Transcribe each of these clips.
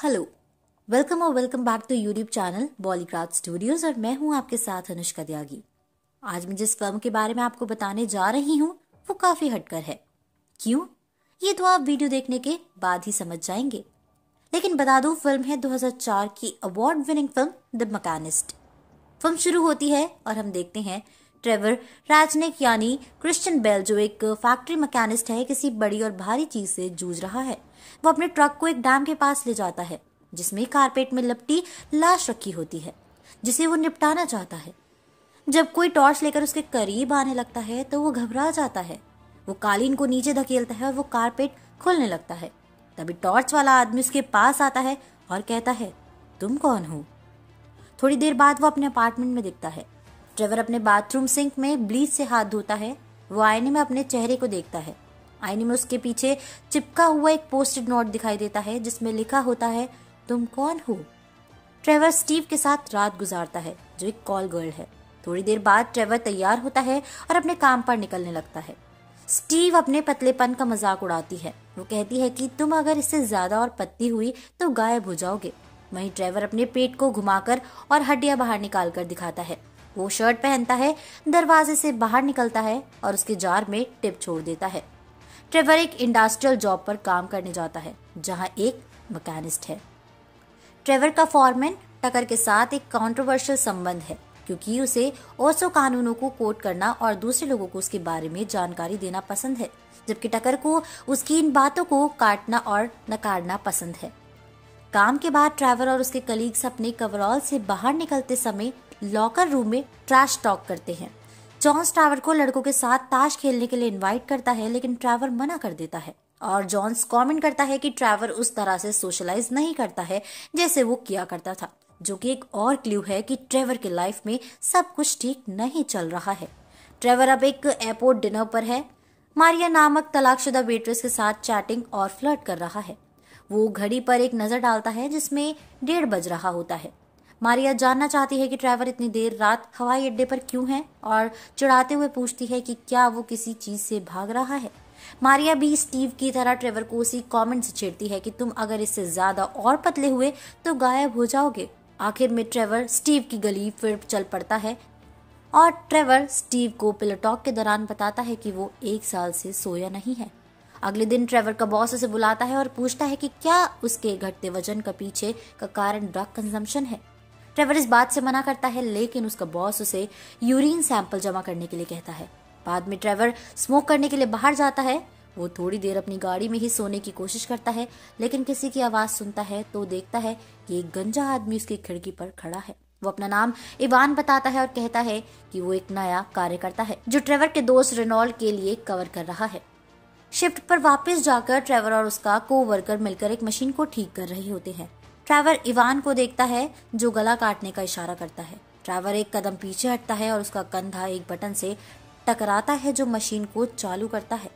Hello, welcome back to YouTube channel Bollycraft studios और मैं हूं आपके साथ अनुष्का त्यागी। आज मैं जिस फिल्म के बारे में आपको बताने जा रही हूं वो काफी हटकर है। क्यों? ये तो आप वीडियो देखने के बाद ही समझ जाएंगे। लेकिन बता दूं, फिल्म है 2004 की award winning film the machinist. Film शुरू होती है और हम देखते हैं ट्रेवर राजनिक यानी क्रिश्चियन बेल, जो एक फैक्ट्री मैकेनिस्ट है, किसी बड़ी और भारी चीज से जूझ रहा है। वो अपने ट्रक को एक डैम के पास ले जाता है जिसमें कारपेट में लिपटी लाश रखी होती है जिसे वो निपटाना चाहता है। जब कोई टॉर्च लेकर उसके करीब आने लगता है तो वो घबरा जाता है। वो कालीन को नीचे धकेलता है और वो कारपेट खुलने लगता है। तभी टॉर्च वाला आदमी उसके पास आता है और कहता है, तुम कौन हो? थोड़ी देर बाद वो अपने अपार्टमेंट में दिखता है। ट्रेवर अपने बाथरूम सिंक में ब्लीच से हाथ धोता है। वो आईने में अपने चेहरे को देखता है। आईने में उसके पीछे चिपका हुआ एक पोस्टेड नोट दिखाई देता है जिसमें लिखा होता है, तुम कौन हो? ट्रेवर स्टीव के साथ रात गुजारता है जो एक कॉल गर्ल है। थोड़ी देर बाद ट्रेवर तैयार होता है और अपने काम पर निकलने लगता है। स्टीव अपने पतलेपन का मजाक उड़ाती है। वो कहती है कि तुम अगर इससे ज्यादा और पतली हुई तो गायब हो जाओगे। वहीं ट्रेवर अपने पेट को घुमाकर और हड्डियां बाहर निकाल कर दिखाता है। वो शर्ट पहनता है, दरवाजे से बाहर निकलता है और उसके जार में टिप छोड़ देता है। ट्रेवर एक इंडस्ट्रियल जॉब पर काम करने जाता है जहां एक मैकेनिस्ट है। ट्रेवर का फॉरमैन टकर के साथ एक कंट्रोवर्शियल संबंध है क्योंकि उसे ओसो कानूनों को कोट करना और दूसरे लोगों को उसके बारे में जानकारी देना पसंद है, जबकि टकर को उसकी इन बातों को काटना और नकारना पसंद है। काम के बाद ट्रेवर और उसके कलीग्स अपने कवरऑल से बाहर निकलते समय लॉकर रूम में ट्रैश टॉक करते हैं। जॉन्स ट्रेवर को लड़कों के साथ ताश खेलने के लिए इनवाइट करता है, लेकिन ट्रेवर मना कर देता है और जॉन्स कमेंट करता है कि ट्रेवर उस तरह से सोशलाइज नहीं करता है जैसे वो किया करता था, जो कि एक और क्लू है कि ट्रेवर के लाइफ में सब कुछ ठीक नहीं चल रहा है। ट्रेवर अब एक एयरपोर्ट डिनर पर है। मारिया नामक तलाकशुदा वेट्रेस के साथ चैटिंग और फ्लर्ट कर रहा है। वो घड़ी पर एक नजर डालता है जिसमें 1:30 बज रहा होता है। मारिया जानना चाहती है कि ट्रेवर इतनी देर रात हवाई अड्डे पर क्यों है और चिढ़ाते हुए पूछती है कि क्या वो किसी चीज से भाग रहा है। मारिया भी स्टीव की तरह ट्रेवर को उसी कमेंट से छेड़ती है कि तुम अगर इससे ज्यादा और पतले हुए तो गायब हो जाओगे। आखिर में ट्रेवर स्टीव की गली फिर चल पड़ता है और ट्रेवर स्टीव को पिलो टॉक के दौरान बताता है कि वो 1 साल से सोया नहीं है। अगले दिन ट्रेवर का बॉस उसे बुलाता है और पूछता है कि क्या उसके घटते वजन का पीछे का कारण ड्रग कंजम्पशन है। ट्रेवर इस बात से मना करता है, लेकिन उसका बॉस उसे यूरिन सैंपल जमा करने के लिए कहता है। बाद में ट्रेवर स्मोक करने के लिए बाहर जाता है। वो थोड़ी देर अपनी गाड़ी में ही सोने की कोशिश करता है, लेकिन किसी की आवाज सुनता है तो देखता है कि एक गंजा आदमी उसकी खिड़की पर खड़ा है। वो अपना नाम इवान बताता है और कहता है कि वो एक नया कार्यकर्ता है जो ट्रेवर के दोस्त रेनॉल्ड के लिए कवर कर रहा है। शिफ्ट पर वापस जाकर ट्रेवर और उसका कोवर्कर मिलकर एक मशीन को ठीक कर रहे होते हैं। ट्रेवर इवान को देखता है जो गला काटने का इशारा करता है। ट्रेवर एक कदम पीछे हटता है और उसका कंधा एक बटन से टकराता है जो मशीन को चालू करता है।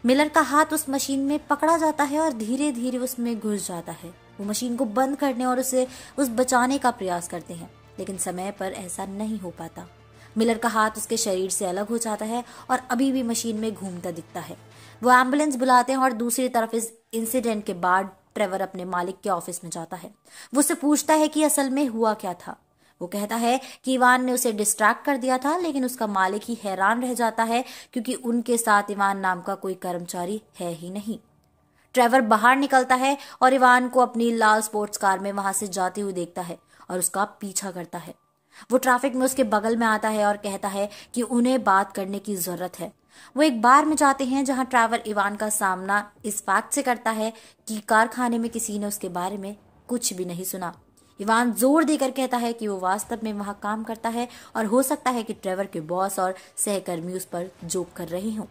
मिलर का हाथ उस मशीन में पकड़ा जाता है और धीरे धीरे उसमें घुस जाता है। वो मशीन को बंद करने और उसे बचाने का प्रयास करते हैं, लेकिन समय पर ऐसा नहीं हो पाता। मिलर का हाथ उसके शरीर से अलग हो जाता है और अभी भी मशीन में घूमता दिखता है। वो एम्बुलेंस बुलाते हैं और दूसरी तरफ इस इंसिडेंट के बाद ट्रेवर अपने मालिक के ऑफिस में जाता है। वो उससे पूछता है कि असल में हुआ क्या था। वो कहता है कि इवान ने उसे डिस्ट्रैक्ट कर दिया था, लेकिन उसका मालिक ही हैरान रह जाता है क्योंकि उनके साथ इवान नाम का कोई कर्मचारी है ही नहीं। ट्रेवर बाहर निकलता है और इवान को अपनी लाल स्पोर्ट्स कार में वहां से जाते हुए देखता है और उसका पीछा करता है। वो ट्रैफिक में उसके बगल में आता है और कहता है कि उन्हें बात करने की जरूरत है। वो एक बार में जाते हैं जहां ट्रेवर इवान का सामना इस फैक्ट से करता है कि कारखाने में किसी ने उसके बारे में कुछ भी नहीं सुना। इवान जोर देकर कहता है कि वो वास्तव में वहां काम करता है और हो सकता है कि ट्रेवर के बॉस और सहकर्मी उस पर जोक कर रहे हों।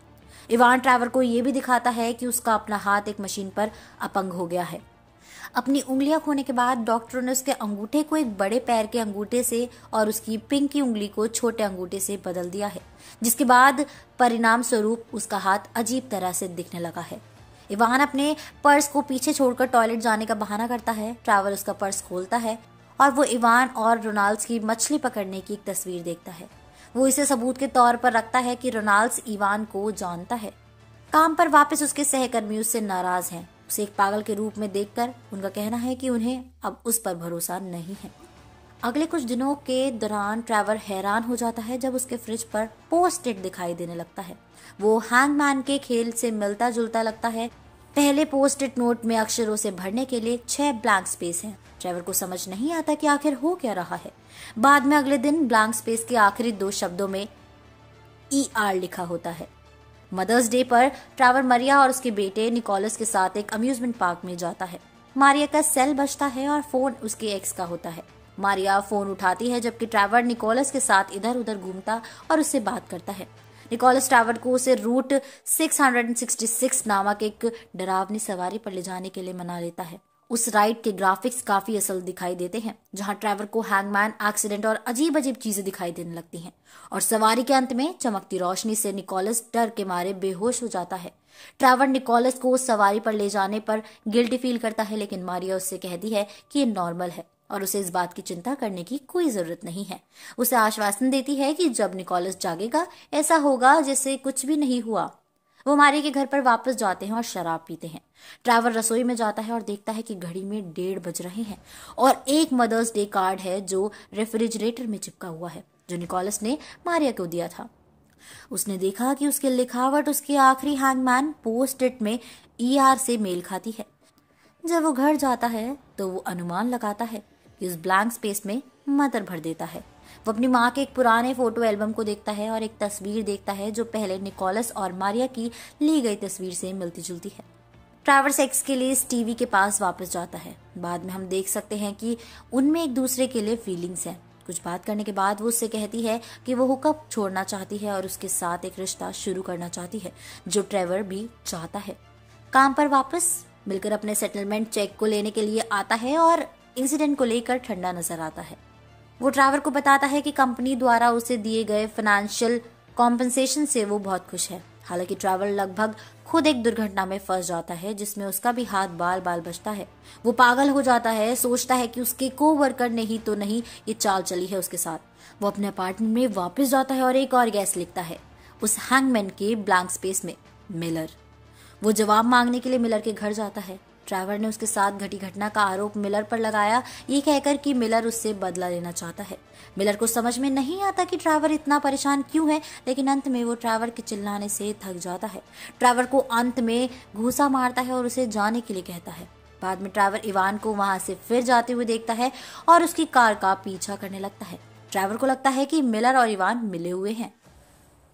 इवान ट्रेवर को ये भी दिखाता है कि उसका अपना हाथ एक मशीन पर अपंग हो गया है। अपनी उंगलियां खोने के बाद डॉक्टरों ने उसके अंगूठे को एक बड़े पैर के अंगूठे से और उसकी पिंकी उंगली को छोटे अंगूठे से बदल दिया है, जिसके बाद परिणाम स्वरूप उसका हाथ अजीब तरह से दिखने लगा है। इवान अपने पर्स को पीछे छोड़कर टॉयलेट जाने का बहाना करता है। ट्रेवर उसका पर्स खोलता है और वो इवान और रोनाल्ड्स की मछली पकड़ने की एक तस्वीर देखता है। वो इसे सबूत के तौर पर रखता है कि रोनाल्ड्स इवान को जानता है। काम पर वापस उसके सहकर्मी उससे नाराज हैं उसे एक पागल के रूप में देखकर उनका कहना है कि उन्हें अब उस पर भरोसा नहीं है। अगले कुछ दिनों के दौरान ट्रेवर हैरान हो जाता है जब उसके फ्रिज पर पोस्ट इट दिखाई देने लगता है। वो हैंगमैन के खेल से मिलता जुलता लगता है। पहले पोस्ट इट नोट में अक्षरों से भरने के लिए 6 ब्लैंक स्पेस हैं। ट्रेवर को समझ नहीं आता कि आखिर हो क्या रहा है। बाद में अगले दिन ब्लैंक स्पेस के आखिरी 2 शब्दों में ER लिखा होता है। मदर्स डे पर ट्रेवर मारिया और उसके बेटे निकोलस के साथ एक अम्यूजमेंट पार्क में जाता है। मारिया का सेल बजता है और फोन उसके एक्स का होता है। मारिया फोन उठाती है जबकि ट्रेवर निकोलस के साथ इधर उधर घूमता और उससे बात करता है। निकोलस ट्रेवर को उसे रूट 666 नामक एक डरावनी सवारी पर ले जाने के लिए मना लेता है। उस राइड के ग्राफिक्स काफी असल दिखाई देते हैं, जहां ट्रेवर को हैंगमैन, एक्सीडेंट और अजीब अजीब चीजें दिखाई देने लगती हैं। और सवारी के अंत में चमकती रोशनी से निकोलस डर के मारे बेहोश हो जाता है। ट्रेवर निकोलस को उस सवारी पर ले जाने पर गिल्टी फील करता है, लेकिन मारिया उससे कहती है कि ये नॉर्मल है और उसे इस बात की चिंता करने की कोई जरूरत नहीं है। उसे आश्वासन देती है कि जब निकोलस जागेगा ऐसा होगा जैसे कुछ भी नहीं हुआ। वो मारिया के घर पर वापस जाते हैं और शराब पीते हैं। ट्रेवर रसोई में जाता है और देखता है कि घड़ी में 1:30 बज रहे हैं और एक मदर्स डे कार्ड है जो रेफ्रिजरेटर में चिपका हुआ है, जो निकोलस ने मारिया को दिया था। उसने देखा कि उसकी लिखावट उसके आखिरी हैंगमैन पोस्ट इट में ER से मेल खाती है। जब वो घर जाता है तो वो अनुमान लगाता है कि उस ब्लैंक स्पेस में मदर भर देता है। वो अपनी माँ के एक पुराने फोटो एल्बम को देखता है और एक तस्वीर देखता है जो पहले निकोलस और मारिया की ली गई तस्वीर से मिलती जुलती है। ट्रेवर सेक्स के लिए स्टीवी के पास वापस जाता है। बाद में हम देख सकते हैं कि उनमें एक दूसरे के लिए फीलिंग्स हैं। कुछ बात करने के बाद वो उससे कहती है कि वो हुकअप छोड़ना चाहती है और उसके साथ एक रिश्ता शुरू करना चाहती है, जो ट्रेवर भी चाहता है। काम पर वापस मिलकर अपने सेटलमेंट चेक को लेने के लिए आता है और इंसिडेंट को लेकर ठंडा नजर आता है। वो ट्रेवर को बताता है कि कंपनी द्वारा उसे दिए गए फाइनेंशियल कॉम्पेंसेशन से वो बहुत खुश है। हालांकि ट्रेवर लगभग खुद एक दुर्घटना में फंस जाता है जिसमें उसका भी हाथ बाल बाल बचता है। वो पागल हो जाता है, सोचता है कि उसके कोवर्कर ने ही तो नहीं ये चाल चली है उसके साथ। वो अपने अपार्टमेंट में वापस जाता है और एक और गैस लिखता है उस हैंगमैन के ब्लैंक स्पेस में मिलर। वो जवाब मांगने के लिए मिलर के घर जाता है। ट्रेवर ने उसके साथ घटी घटना का आरोप मिलर पर लगाया, ये कहकर कि मिलर उससे बदला लेना चाहता है। मिलर को समझ में नहीं आता कि ट्रेवर इतना परेशान क्यों है, लेकिन अंत में वो ट्रेवर के चिल्लाने से थक जाता है। ट्रेवर को अंत में घूसा मारता है और उसे जाने के लिए कहता है। बाद में ट्रेवर इवान को वहां से फिर जाते हुए देखता है और उसकी कार का पीछा करने लगता है। ट्रेवर को लगता है कि मिलर और इवान मिले हुए हैं।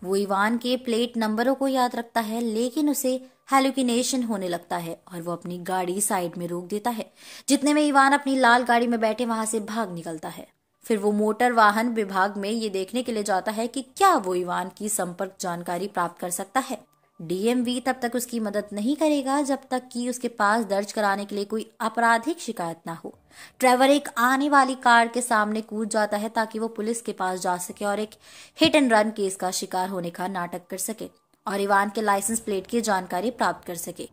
वो इवान के प्लेट नंबरों को याद रखता है, लेकिन उसे हेलुसिनेशन होने लगता है और वो अपनी गाड़ी साइड में रोक देता है। जितने में इवान अपनी लाल गाड़ी में बैठे वहां से भाग निकलता है। फिर वो मोटर वाहन विभाग में ये देखने के लिए जाता है कि क्या वो इवान की संपर्क जानकारी प्राप्त कर सकता है। DMV तब तक उसकी मदद नहीं करेगा जब तक कि उसके पास दर्ज कराने के लिए कोई आपराधिक शिकायत ना हो। ट्रेवर एक आने वाली कार के सामने कूद जाता है ताकि वो पुलिस के पास जा सके और एक हिट एंड रन केस का शिकार होने का नाटक कर सके और इवान के लाइसेंस प्लेट की जानकारी प्राप्त कर सके।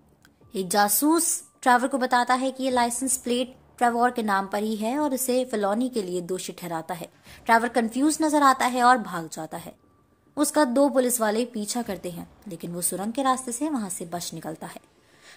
एक जासूस ट्रेवर को बताता है कि ये लाइसेंस प्लेट ट्रेवर के नाम पर ही है और उसे फेलोनी के लिए दोषी ठहराता है। ट्रेवर कंफ्यूज नजर आता है और भाग जाता है। उसका 2 पुलिस वाले पीछा करते हैं, लेकिन वो सुरंग के रास्ते से वहां से बच निकलता है।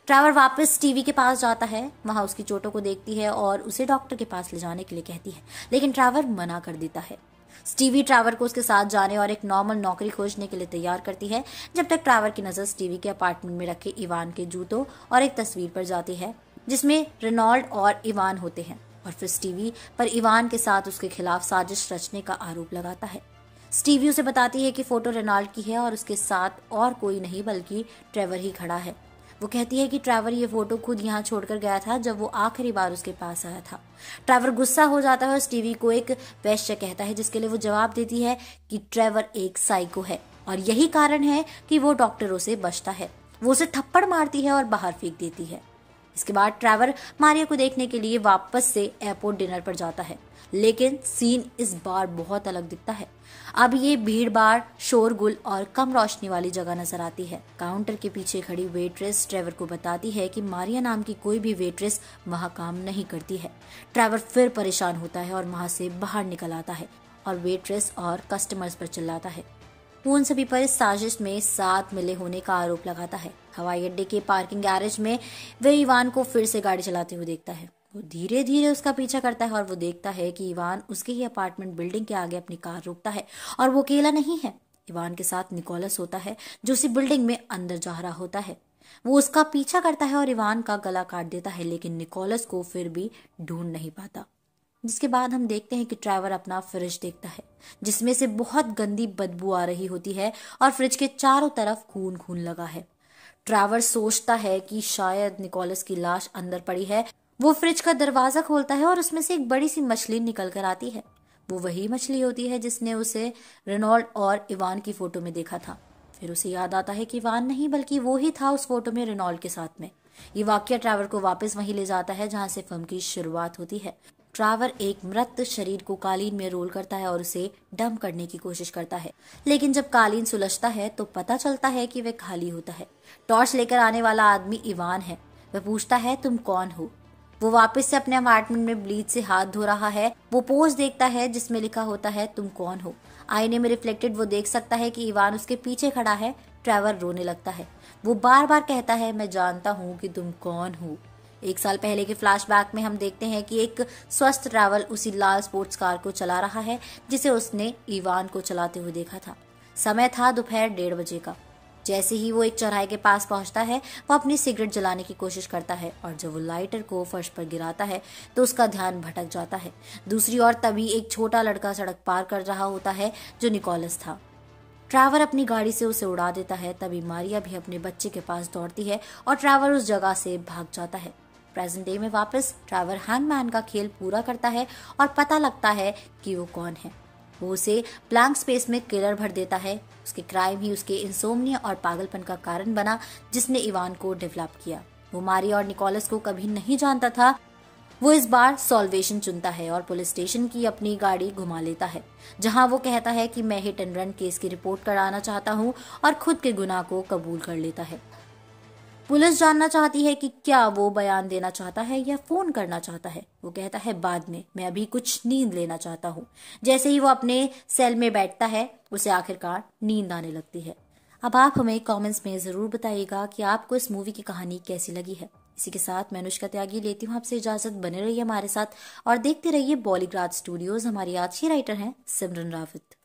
ट्रेवर वापस टीवी के पास जाता है। वहां उसकी चोटों को देखती है और उसे डॉक्टर के पास ले जाने के लिए कहती है, लेकिन ट्रेवर मना कर देता है। स्टीवी ट्रेवर को उसके साथ जाने और एक नॉर्मल नौकरी खोजने के लिए तैयार करती है, जब तक ट्रेवर की नजर स्टीवी के अपार्टमेंट में रखे इवान के जूतों और एक तस्वीर पर जाती है जिसमें रेनॉल्ड और इवान होते हैं और फिर स्टीवी पर इवान के साथ उसके खिलाफ साजिश रचने का आरोप लगाता है। स्टीवी उसे बताती है कि फोटो रेनॉल्ड की है और उसके साथ और कोई नहीं बल्कि ट्रेवर ही खड़ा है। वो कहती है कि ट्रेवर ये फोटो खुद यहाँ छोड़कर गया था जब वो आखिरी बार उसके पास आया था। ट्रेवर गुस्सा हो जाता है और स्टीवी को एक वैश्य कहता है, जिसके लिए वो जवाब देती है कि ट्रेवर एक साइको है और यही कारण है कि वो डॉक्टरों से बचता है। वो उसे थप्पड़ मारती है और बाहर फेंक देती है। इसके बाद ट्रेवर मारिया को देखने के लिए वापस से एयरपोर्ट डिनर पर जाता है, लेकिन सीन इस बार बहुत अलग दिखता है। अब ये भीड़ भाड़, शोरगुल और कम रोशनी वाली जगह नजर आती है। काउंटर के पीछे खड़ी वेट्रेस ट्रेवर को बताती है कि मारिया नाम की कोई भी वेट्रेस वहां काम नहीं करती है। ट्रेवर फिर परेशान होता है और वहां से बाहर निकल आता है और वेट्रेस और कस्टमर्स पर चिल्लाता है। वो उन सभी पर इस साजिश में साथ मिले होने का आरोप लगाता है। हवाई अड्डे के पार्किंग गैरेज में वह इवान को फिर से गाड़ी चलाते हुए देखता है। वो धीरे धीरे उसका पीछा करता है और वो देखता है कि इवान उसके ही अपार्टमेंट बिल्डिंग के आगे अपनी कार रोकता है और वो अकेला नहीं है। इवान के साथ निकोलस होता है जो उसी बिल्डिंग में अंदर जा रहा होता है। वो उसका पीछा करता है और इवान का गला काट देता है, लेकिन निकोलस को फिर भी ढूंढ नहीं पाता। जिसके बाद हम देखते हैं कि ट्रेवर अपना फ्रिज देखता है जिसमें से बहुत गंदी बदबू आ रही होती है और फ्रिज के चारों तरफ खून खून लगा है। ट्रेवर सोचता है कि शायद निकोलस की लाश अंदर पड़ी है। वो फ्रिज का दरवाजा खोलता है और उसमें से एक बड़ी सी मछली निकल कर आती है। वो वही मछली होती है जिसने उसे रेनॉल्ड और इवान की फोटो में देखा था। फिर उसे याद आता है कि इवान नहीं बल्कि वो ही था उस फोटो में रेनॉल्ड के साथ में। ये वाकया ट्रेवर को वापस वहीं ले जाता है जहां से फिल्म की शुरुआत होती है। ट्रेवर एक मृत शरीर को कालीन में रोल करता है और उसे डंप करने की कोशिश करता है, लेकिन जब कालीन सुलझता है तो पता चलता है कि वह खाली होता है। टॉर्च लेकर आने वाला आदमी इवान है। वह पूछता है, तुम कौन हो? वो वापस से अपने अपार्टमेंट में ब्लीच से हाथ धो रहा है। वो पोस्ट देखता है जिसमें लिखा होता है, तुम कौन हो? आईने में रिफ्लेक्टेड वो देख सकता है कि इवान उसके पीछे खड़ा है। ट्रेवर रोने लगता है। वो बार बार कहता है, मैं जानता हूँ कि तुम कौन हो। 1 साल पहले के फ्लैशबैक में हम देखते हैं कि एक स्वस्थ ट्रेवर उसी लाल स्पोर्ट्स कार को चला रहा है जिसे उसने इवान को चलाते हुए देखा था। समय था दोपहर 1:30 बजे का। जैसे ही वो एक चौराहे के पास पहुंचता है वो अपनी सिगरेट जलाने की कोशिश करता है और जब वो लाइटर को फर्श पर गिराता है तो उसका ध्यान भटक जाता है। दूसरी ओर तभी एक छोटा लड़का सड़क पार कर रहा होता है जो निकोलस था। ट्रेवर अपनी गाड़ी से उसे उड़ा देता है। तभी मारिया भी अपने बच्चे के पास दौड़ती है और ट्रेवर उस जगह से भाग जाता है। प्रेजेंट डे में वापस ट्रेवर हैंगमैन का खेल पूरा करता है और पता लगता है कि वो कौन है। वो उसे ब्लैंक स्पेस में किलर भर देता है। उसके क्राइम ही उसके इंसोम्निया और पागलपन का कारण बना जिसने इवान को डेवलप किया। वो मारिया और निकोलस को कभी नहीं जानता था। वो इस बार सॉल्वेशन चुनता है और पुलिस स्टेशन की अपनी गाड़ी घुमा लेता है जहां वो कहता है कि मैं हिट एंड रन केस की रिपोर्ट कराना चाहता हूं और खुद के गुनाह को कबूल कर लेता है। पुलिस जानना चाहती है कि क्या वो बयान देना चाहता है या फोन करना चाहता है। वो कहता है बाद में, मैं अभी कुछ नींद लेना चाहता हूँ। जैसे ही वो अपने सेल में बैठता है उसे आखिरकार नींद आने लगती है। अब आप हमें कमेंट्स में जरूर बताइएगा कि आपको इस मूवी की कहानी कैसी लगी है। इसी के साथ मैं अनुष्का त्यागी लेती हूँ आपसे इजाजत। बने रहिए हमारे साथ और देखते रहिए बॉलीग्राड स्टूडियोज। हमारी आज की राइटर हैं सिमरन रावत।